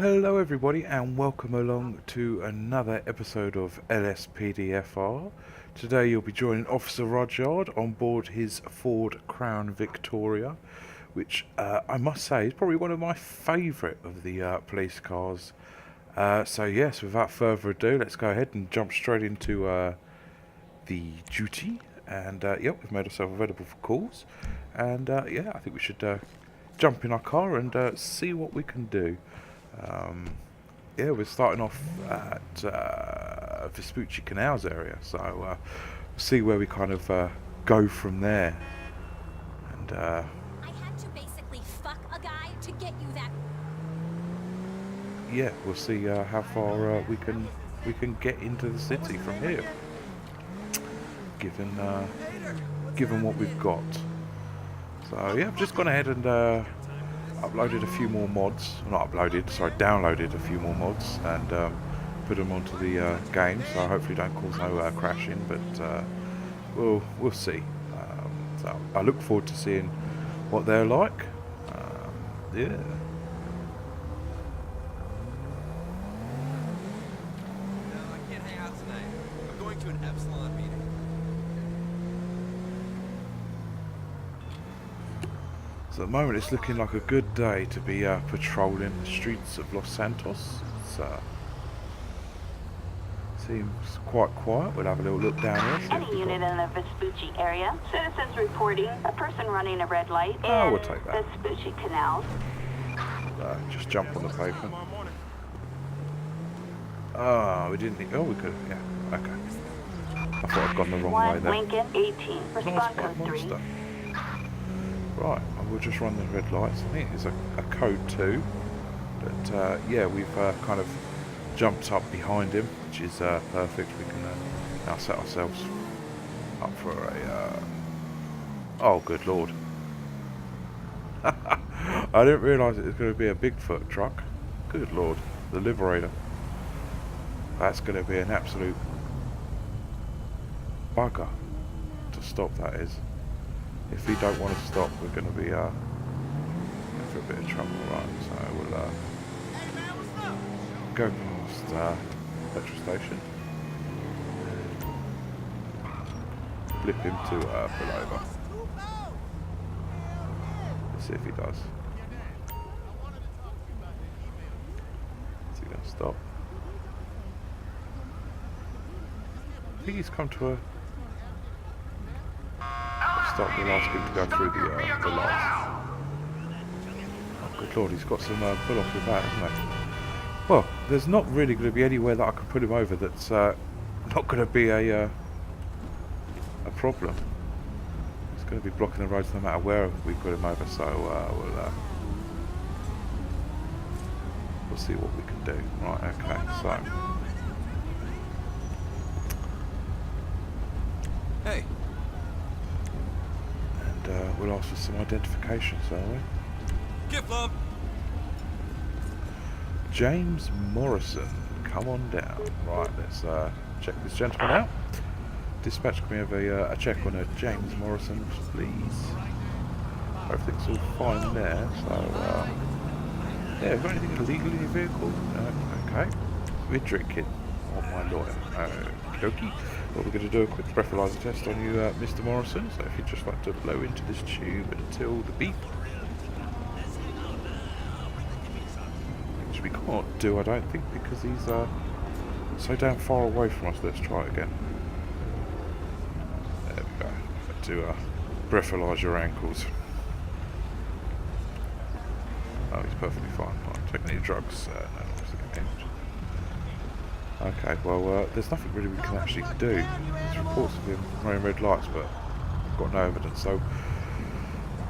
Hello everybody and welcome along to another episode of LSPDFR. Today you'll be joining Officer Rudyard on board his Ford Crown Victoria, which I must say is probably one of my favourite of the police cars. So yes, without further ado, let's go ahead and jump straight into the duty. And yep, we've made ourselves available for calls. And yeah, I think we should jump in our car and see what we can do. Yeah, we're starting off at Vespucci Canals area, so we'll see where we kind of go from there. And I had to basically fuck a guy to get you that. yeah, we'll see how far we can get into the city from here, given what we've got. So yeah, I've just gone ahead and uploaded a few more mods, not uploaded, sorry, downloaded a few more mods and put them onto the game, so hopefully don't cause no crashing, but we'll see. So I look forward to seeing what they're like. Yeah. No, I can't hang out tonight. I'm going to an Epsilon meeting. So at the moment it's looking like a good day to be patrolling the streets of Los Santos. It seems quite quiet. We'll have a little look down here. Any unit in the Vespucci area. Citizens reporting a person running a red light in we'll take that. Vespucci Canals. Just jump on the pavement. Oh, we didn't. Oh, we could have. Yeah. Okay. I thought I'd gone the wrong way 1 there. Lincoln 18. Nice Respond big code 3. monster. Right, I will just run the red lights. I think it's a code 2. But yeah, we've kind of jumped up behind him, which is perfect. We can now set ourselves up for a... oh, good lord. I didn't realise it was going to be a Bigfoot truck. Good lord. The Liberator. That's going to be an absolute bugger to stop, that is. If we don't want to stop, we're going to be in for a bit of trouble, right? So we'll go past petrol station, flip him to pull over. Let's see if he does. Is he going to stop? I think he's come to a stop. We'll ask him to go through the lights. Oh, good lord, he's got some pull off with that, hasn't he? Well, there's not really going to be anywhere that I can put him over that's not going to be a problem. He's going to be blocking the roads no matter where we put him over, so we'll see what we can do. Right, okay, so... Hey. We'll ask for some identification, shall we? Gift love. James Morrison, come on down. Right, let's check this gentleman out. Dispatch, can we have a check on a James Morrison, please? Everything's all fine there, so yeah, have you got anything illegal in your vehicle? Okay. We're drinking. Oh my lord. Okie. Well, we're going to do a quick breathalyzer test on you, Mr. Morrison. So if you'd just like to blow into this tube until the beep. Which we can't do, I don't think, because he's so damn far away from us. Let's try it again. There we go. To breathalyze your ankles. Oh, he's perfectly fine. Not taking any drugs. No, obviously. Okay, well, there's nothing really we can actually do. There's reports of him running red lights, but I've got no evidence. So,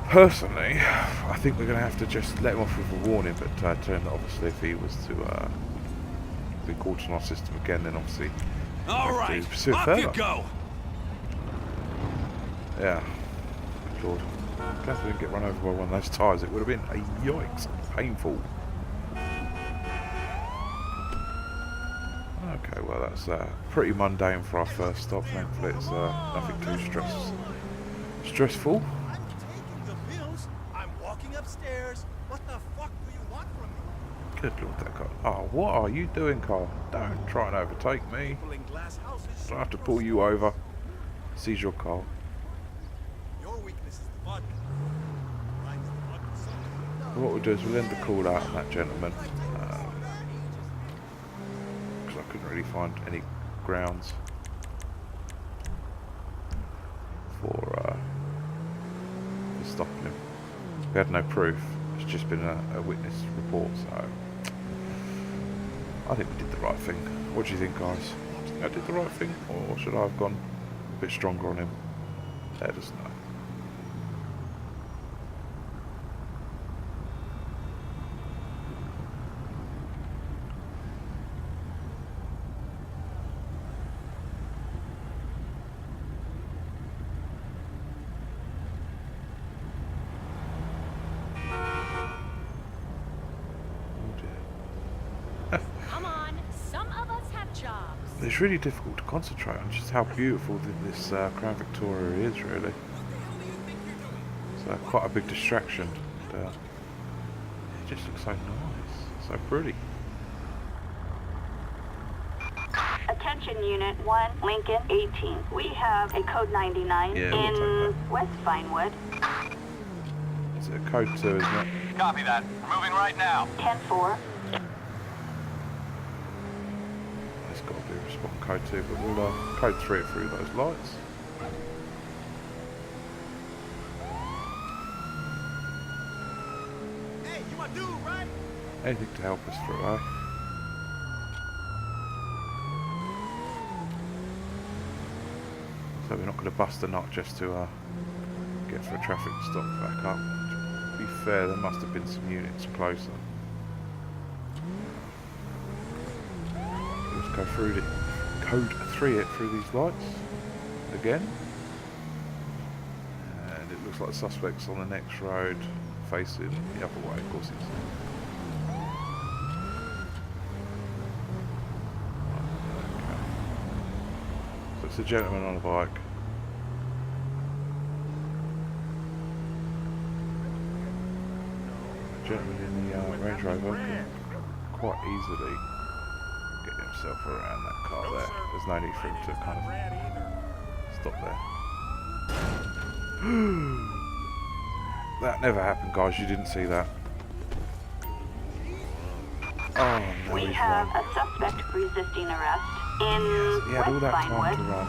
personally, I think we're going to have to just let him off with a warning, but obviously if he was to be called on our system again, then obviously All right, pursue it off further. you go. Yeah, good lord. Glad we didn't get run over by one of those tyres. It would have been a yikes, painful. Okay, well that's pretty mundane for our first stop. Thankfully it's nothing too stressful. I'm taking the pills. I'm walking upstairs. What the fuck do you want from me? Good lord, that car. Oh, what are you doing, car? Don't try and overtake me. People in glass houses. I'll have to pull you over. Seize your car. Your weakness is the vodka. Mine's the vodka soda. What we'll do is we'll end the call out on that gentleman. Because I couldn't really find any grounds for stopping him. We had no proof. It's just been a witness report, so I think we did the right thing. What do you think, guys? Do you think I did the right thing, or should I have gone a bit stronger on him? Let us know. Come on, some of us have jobs. It's really difficult to concentrate on just how beautiful this Crown Victoria is, really. It's quite a big distraction. And, it just looks so nice, so pretty. Attention Unit 1, Lincoln 18. We have a code 99 Yeah, we'll in take West Vinewood. Is it a code 2, isn't it? Copy that. We're moving right now. 10-4. It's got to be a respond code 2, but we'll code 3 it through those lights. Hey, you my dude, right? Anything to help us through, eh? So we're not going to bust a nut just to get for a traffic stop back up. To be fair, there must have been some units closer. Let's go through the code 3 it through these lights again. And it looks like the suspect's on the next road facing the other way, of course it's. It's a gentleman on a bike. A gentleman in the Range Rover can quite easily get himself around that car there. There's no need for him to kind of stop there. That never happened, guys. You didn't see that. Oh no, We he's have run. a suspect resisting arrest in He had all West that time Vinewood. to run.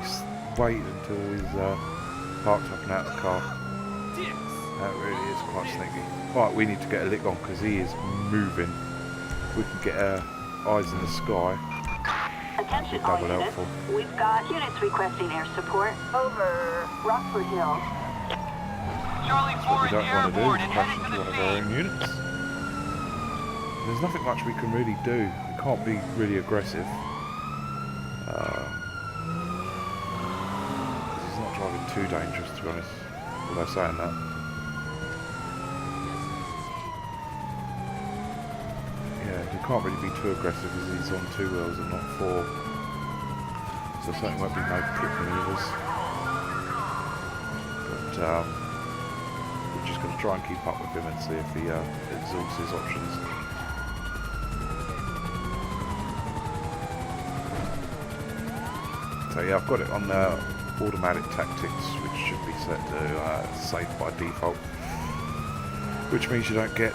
He's waited until he's parked up and out of the car. That really is quite sneaky. Right, we need to get a lick on because he is moving. We can get our eyes in the sky. Attention Double all units. helpful. We've got units requesting air support over Rockford Hills. Charlie What 4 we is don't want to do airborne is and crash heading to into the one of our scene. own units. There's nothing much we can really do. We can't be really aggressive. He's not driving too dangerous, to be honest. Although saying that. Yeah, he can't really be too aggressive as he's on 2 wheels and not 4. So certainly won't be no pit manoeuvres. But we're just going to try and keep up with him and see if he exhausts his options. So yeah, I've got it on automatic tactics, which should be set to safe by default. Which means you don't get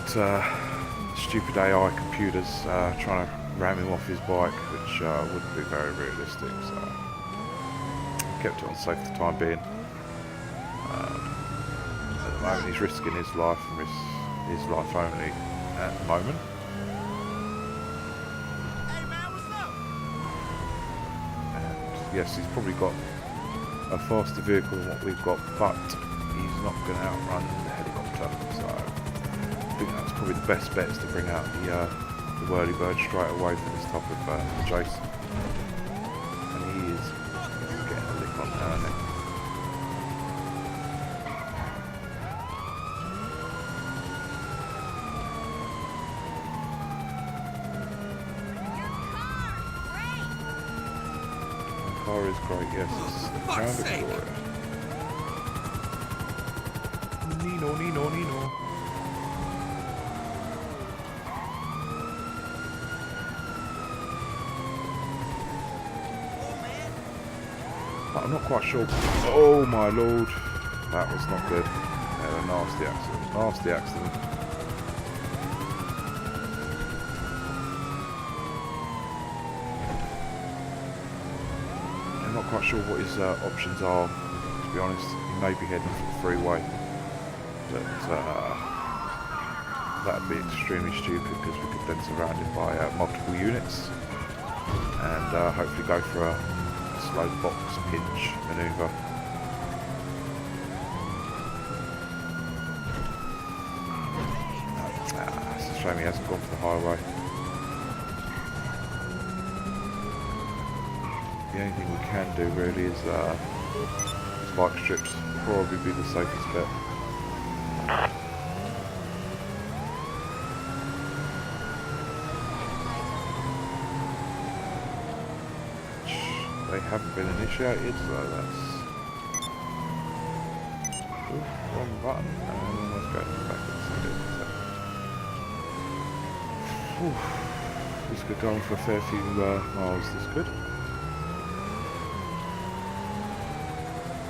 stupid AI computers trying to ram him off his bike, which wouldn't be very realistic. So kept it on safe for the time being. At the moment he's risking his life and his life only at the moment. Hey man, what's up? And yes, he's probably got a faster vehicle than what we've got, but he's not going to outrun the helicopter. So I think that's probably the best bet, is to bring out the whirlybird straight away for this type of chase. And he is getting a lick on her neck. The car is great, yes, it's the Crown fuck's sake. Victoria. Nino, Nino, Nino. I'm not quite sure. Oh my lord. That was not good. A nasty accident. Nasty accident. I'm not quite sure what his options are, to be honest. He may be heading for the freeway. But that'd be extremely stupid because we could then surround him by multiple units and hopefully go for a slow box pinch manoeuvre. It's a shame he hasn't gone for the highway. The only thing we can do really is spike strips. Probably be the safest bet. They haven't been initiated, so that's... Ooh, wrong button, and almost going backwards. This could go on for a fair few miles, this could.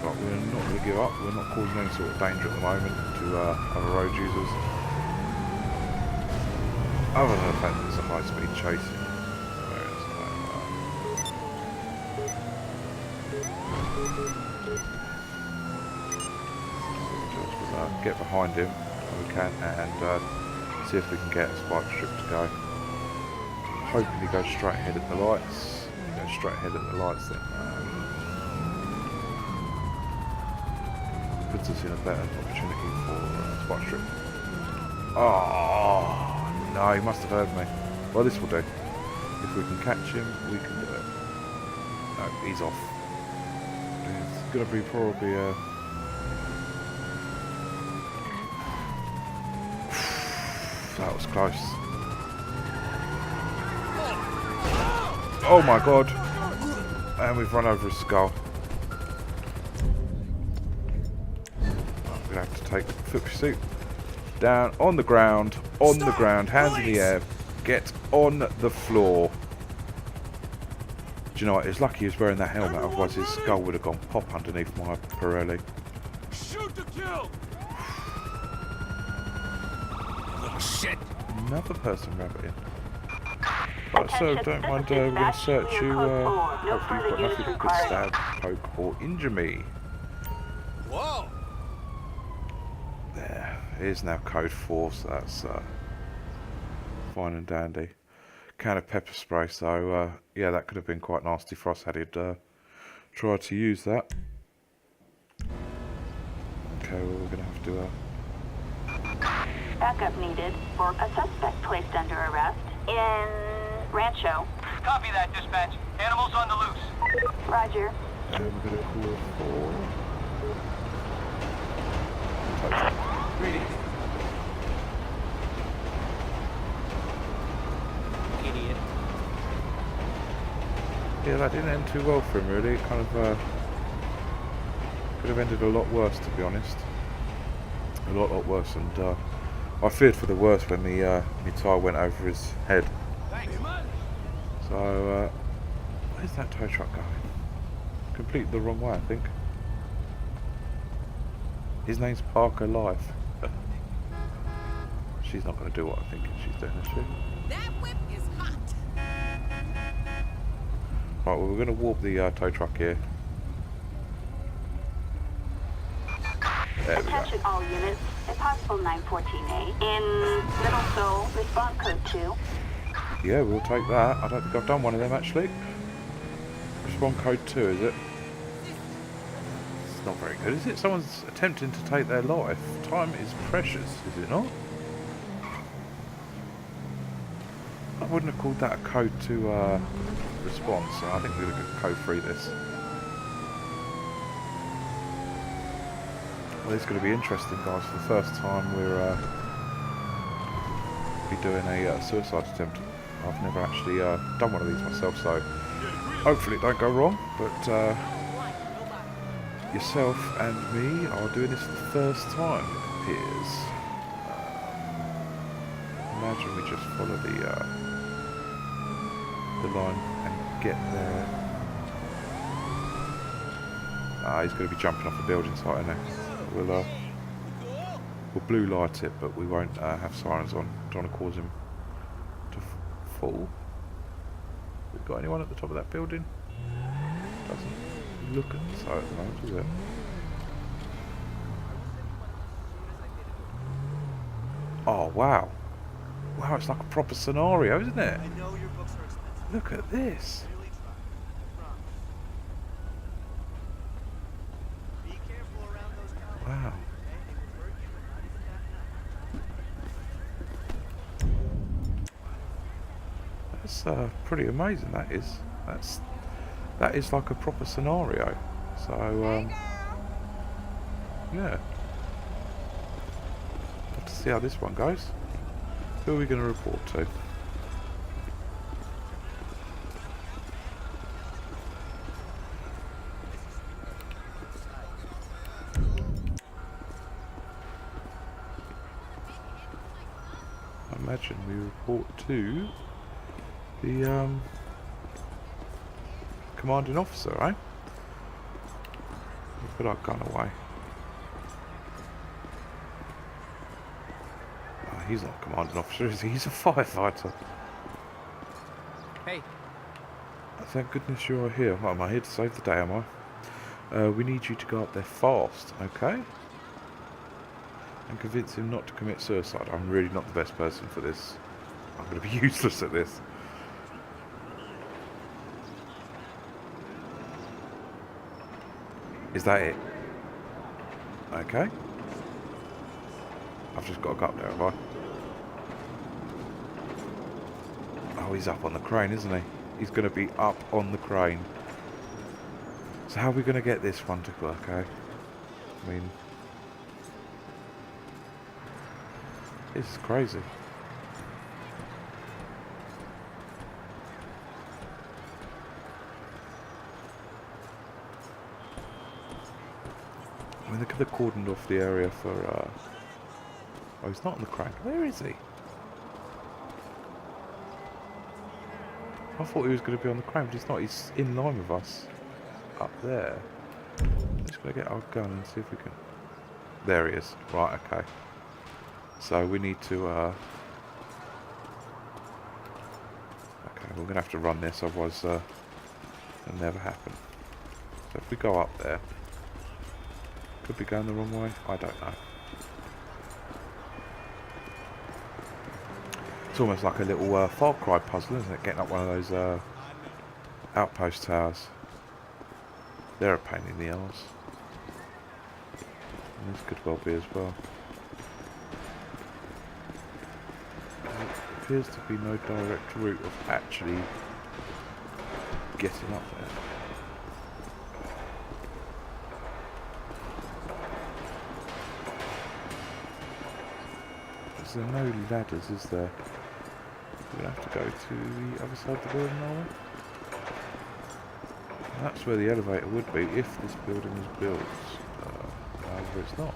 But we're not going to give up, we're not causing any sort of danger at the moment to other road users. Other than the fact that it's a high speed chasing. Get behind him when we can and see if we can get a spike strip to go. Hoping he goes straight ahead at the lights. If he goes straight ahead at the lights, then puts us in a better opportunity for a spike strip. Oh no, he must have heard me. Well, this will do. If we can catch him, we can do it. No, he's off. It's going to be probably a... That was close. Oh my god. And we've run over his skull. I'm going to have to take the foot pursuit. Down, on the ground, hands in the air. Get on the floor. Do you know what? It's lucky he was wearing that helmet, otherwise his skull would have gone pop underneath my Pirelli. Shoot to kill! Shit! Another person rabbiting. Right, so don't mind, we're going to search you. Hopefully you've got nothing that could stab, poke or injure me. Whoa! There, it is now code 4, so that's fine and dandy. Can of pepper spray, so yeah, that could have been quite nasty for us had he tried to use that. Okay, well we're going to have to... Backup needed for a suspect placed under arrest in Rancho. Copy that, dispatch. Animals on the loose. Roger. And we're going to call for... Reading. Idiot. Yeah, that didn't end too well for him really. It kind of could have ended a lot worse, to be honest. A lot worse, and I feared for the worst when my tyre went over his head. Thanks, man. So, where's that tow truck going? Completely the wrong way, I think. His name's Parker Life. She's not going to do what I think she's doing, is she? That whip is hot. Right, well, we're going to warp the tow truck here. There we go. Attention all units. A possible 914A in Middle Seoul. Response code 2. Yeah, we'll take that. I don't think I've done one of them actually. Response code 2, is it? It's not very good, is it? Someone's attempting to take their life. Time is precious, is it not? I wouldn't have called that a code 2 response. So I think we're going to code 3 this. Well, it's going to be interesting, guys. For the first time, we're be doing a suicide attempt. I've never actually done one of these myself, so hopefully it don't go wrong. But yourself and me are doing this for the first time, it appears. Imagine we just follow the line and get there. He's going to be jumping off a building site, isn't he? We'll blue light it, but we won't have sirens on. Don't want to cause him to fall. We got anyone at the top of that building? Doesn't look at the site at the moment, does it? Oh wow! Wow, it's like a proper scenario, isn't it? I know your books are expensive. Look at this. Really try. Promise. Be careful around those towers. Wow. Okay? They will hurt you, but not even that night. That's pretty amazing. That is like a proper scenario. So yeah. Have to see how this one goes. Who are we going to report to? I imagine we report to the commanding officer, right? We'll put our gun away. Oh, he's not a commanding officer, is he? He's a firefighter. Hey, Thank goodness you're here. Well, am I here to save the day, am I? We need you to go up there fast, okay? And convince him not to commit suicide. I'm really not the best person for this. I'm going to be useless at this. Is that it? Okay. I've just got to go up there, have I? Oh, he's up on the crane, isn't he? He's going to be up on the crane. So how are we going to get this one to work, eh? I mean... This is crazy. I mean, they could have cordoned off the area for, Oh, he's not on the crane. Where is he? I thought he was going to be on the crane, but he's not. He's in line with us. Up there. I'm just going to get our gun and see if we can... There he is. Right, okay. So we need to, Okay, we're going to have to run this, otherwise it'll never happen. So if we go up there... Could be going the wrong way? I don't know. It's almost like a little Far Cry puzzle, isn't it? Getting up one of those outpost towers. They're a pain in the arse. And this could well be as well. There appears to be no direct route of actually getting up there. There are no ladders, is there? We're going to have to go to the other side of the building, are we? And that's where the elevator would be if this building was built. However, it's not.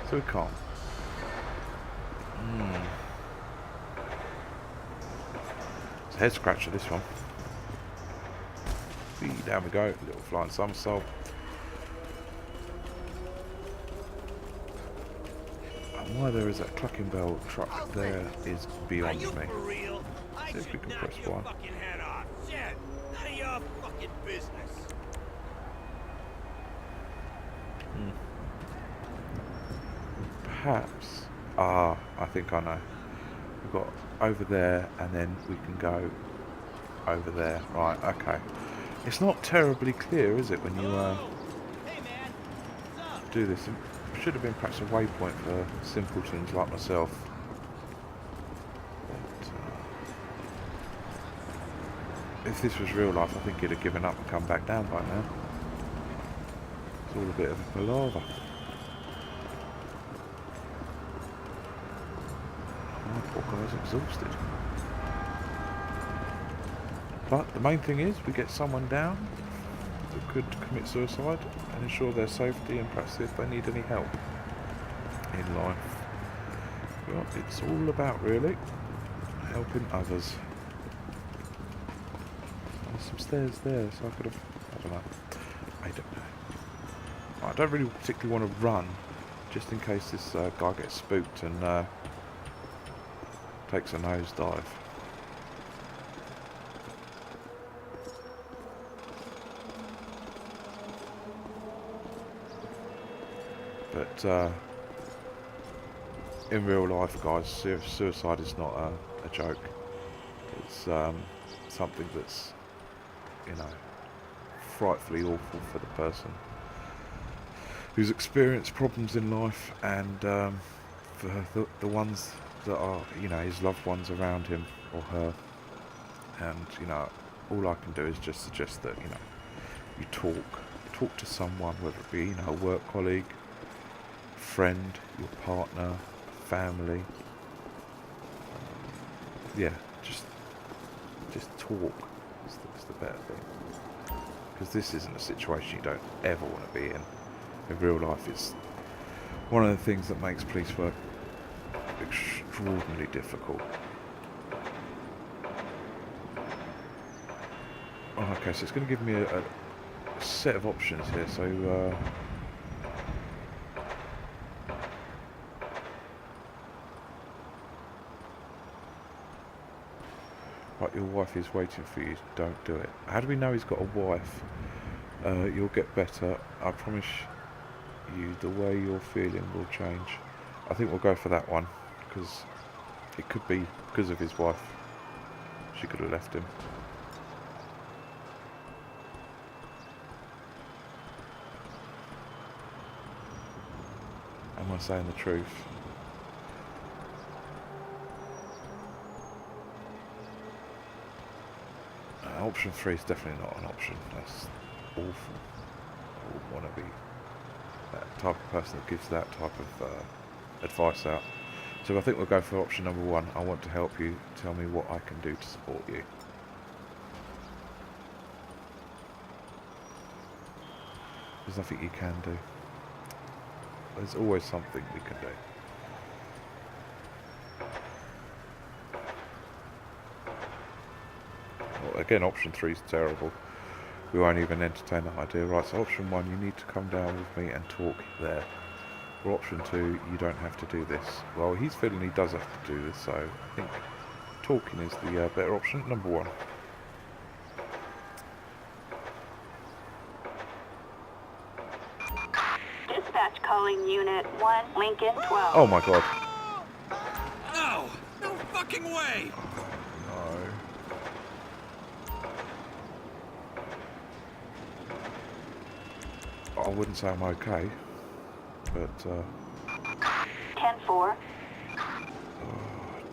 So we can't. It's a head scratcher, this one. Down we go. Little flying somersault. Why there is that Clucking Bell truck there is beyond me. See if we can press one. Perhaps. I think I know. We've got over there and then we can go over there. Right, okay. It's not terribly clear, is it, when you do this? Should have been perhaps a waypoint for simpletons like myself. But, if this was real life, I think he'd have given up and come back down by now. It's all a bit of a palaver. My poor guy's exhausted. But the main thing is we get someone down that could commit suicide and ensure their safety and perhaps see if they need any help in life. Well, it's all about really helping others. There's some stairs there, so I could have... I don't know. I don't really particularly want to run, just in case this guy gets spooked and takes a nosedive. But in real life, guys, suicide is not a joke. It's something that's, you know, frightfully awful for the person who's experienced problems in life, and for the ones that are, you know, his loved ones around him or her. And, you know, all I can do is just suggest that, you know, you talk to someone, whether it be, you know, a work colleague, friend, your partner, family. Yeah, just talk is the better thing, because this isn't a situation you don't ever want to be in. In real life, it's one of the things that makes police work extraordinarily difficult. Oh, okay, so it's going to give me a set of options here. So right, your wife is waiting for you. Don't do it. How do we know he's got a wife? You'll get better. I promise you, the way you're feeling will change. I think we'll go for that one, because it could be because of his wife. She could have left him. Am I saying the truth? Option 3 is definitely not an option. That's awful. I wouldn't want to be that type of person that gives that type of advice out. So I think we'll go for option number 1. I want to help you. Tell me what I can do to support you. There's nothing you can do. There's always something we can do. Well, again, option 3 is terrible. We won't even entertain that idea. Right, so option 1, you need to come down with me and talk there. Or option 2, you don't have to do this. Well, he's feeling he does have to do this, so I think talking is the better option. Number 1. Dispatch calling Unit 1, Lincoln 12. Oh my god. No! No fucking way! No. I wouldn't say I'm okay, but 10-4. oh,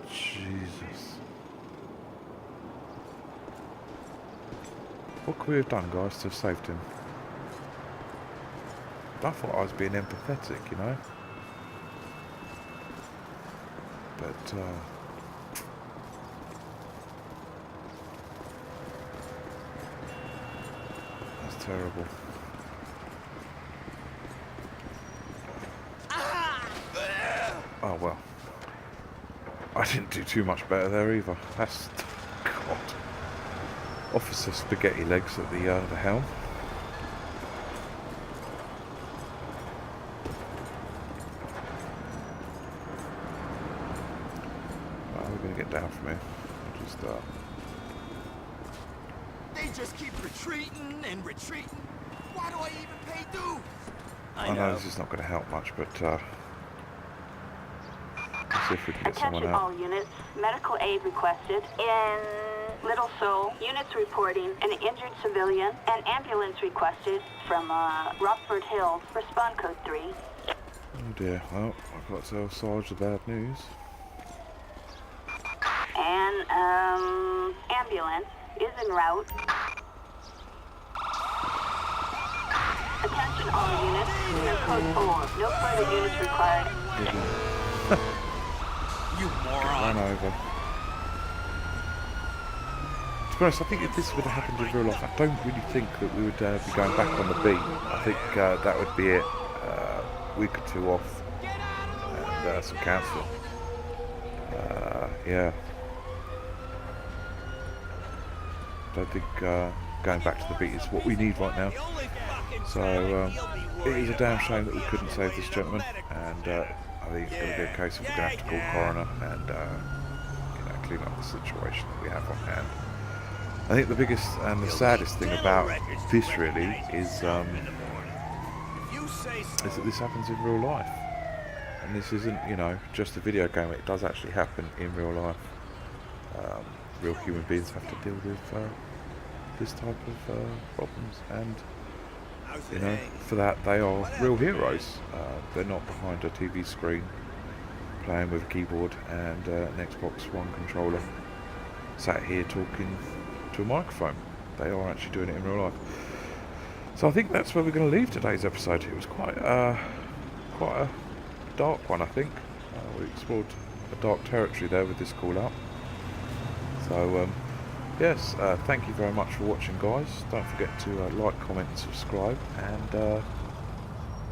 Jesus. What could we have done, guys, to have saved him? I thought I was being empathetic, you know? But, that's terrible. Oh, well. I didn't do too much better there either. That's... God. Officer Spaghetti Legs at the helm. We're going to get down from here. We'll just, They just keep retreating and retreating. Why do I even pay dues? I know this is not going to help much, but let's see if we can get someone Attention all out. units. Medical aid requested in Little Seoul. Units reporting an injured civilian. An ambulance requested from Rockford Hills. Respond code 3. Oh dear. Well, I've got to tell Sarge the bad news. An ambulance is en route. Attention all units. No code 4. No further units required. You moron. Run over. To be honest, I think if this would have happened in real life, I don't really think that we would be going back on the beat. I think that would be it. A week or 2 off and some counselling. Yeah. Don't think going back to the beat is what we need right now. The only fucking So it is a damn shame that we couldn't save this gentleman, and I think it's going to be a case of we're going to have to call coroner and clean up the situation that we have on hand. I think the biggest and the saddest thing about this really is that this happens in real life, and this isn't just a video game. It does actually happen in real life. Real human beings have to deal with this type of problems, and for that they are real heroes. They're not behind a TV screen playing with a keyboard and an Xbox One controller, sat here talking to a microphone. They are actually doing it in real life. So I think that's where we're going to leave today's episode. It was quite a dark one, I think. We explored a dark territory there with this call out. So yes, thank you very much for watching, guys. Don't forget to like, comment and subscribe, and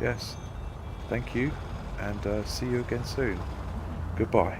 yes, thank you, and see you again soon. Goodbye.